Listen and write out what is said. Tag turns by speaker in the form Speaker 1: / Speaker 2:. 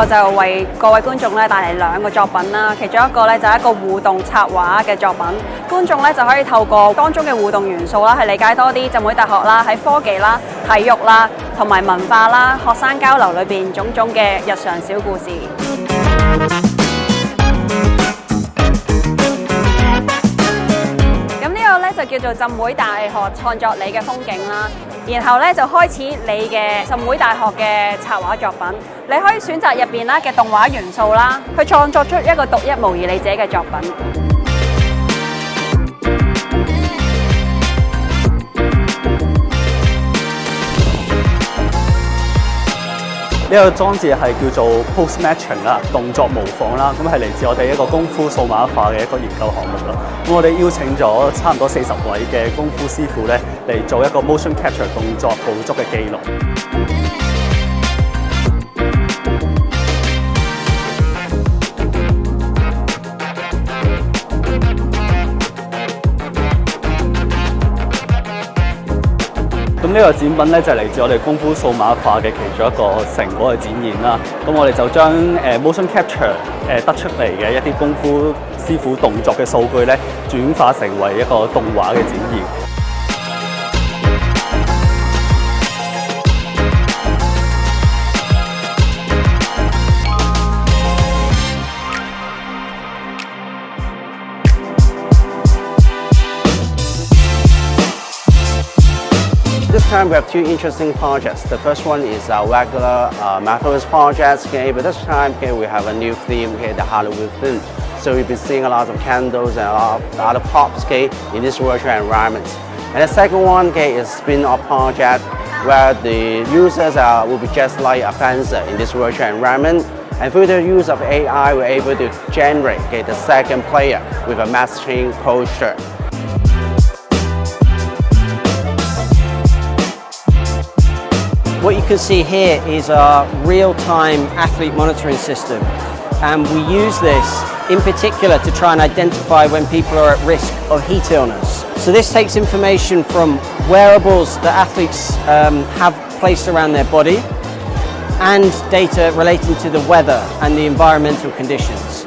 Speaker 1: 後就為各位觀眾咧帶嚟2個作品啦，其中一個咧就係一個互動插畫嘅作品，觀眾咧就可以透過當中嘅互動元素啦，去理解多啲浸會大學啦喺科技啦、體育啦同埋文化啦、學生交流裏邊種種嘅日常小故事。就叫做浸會大學創作你嘅風景啦，然後咧就開始你嘅浸會大學嘅插畫作品，你可以選擇入邊啦嘅動畫元素啦，去創作出一個獨一無二你自己嘅作品。
Speaker 2: 呢個裝置係叫做 Pose Matching 啦，動作模仿啦，咁係嚟自我哋一個功夫數碼化嘅一個研究項目啦。咁我哋邀請咗差唔多40位嘅功夫師傅咧嚟做一個 motion capture 動作捕捉嘅記錄。咁呢個展品咧就係嚟自我哋功夫數碼化嘅其中一個成果嘅展現啦。咁我哋就將motion capture 得出嚟嘅一啲功夫師傅動作嘅數據咧，轉化成為一個動畫嘅展現。
Speaker 3: This time we have 2 interesting projects. The first one is our regular Metaverse project, but this time we have a new theme, the Halloween theme. So you'll be seeing a lot of candles and a lot of other props in this virtual environment. And the second one is a spin-off project where the users will be just like a fencer in this virtual environment. And through the use of AI, we're able to generate the second player with a matching posture.
Speaker 4: What you can see here is our real-time athlete monitoring system, and we use this in particular to try and identify when people are at risk of heat illness. So this takes information from wearables that athletes have placed around their body and data relating to the weather and the environmental conditions.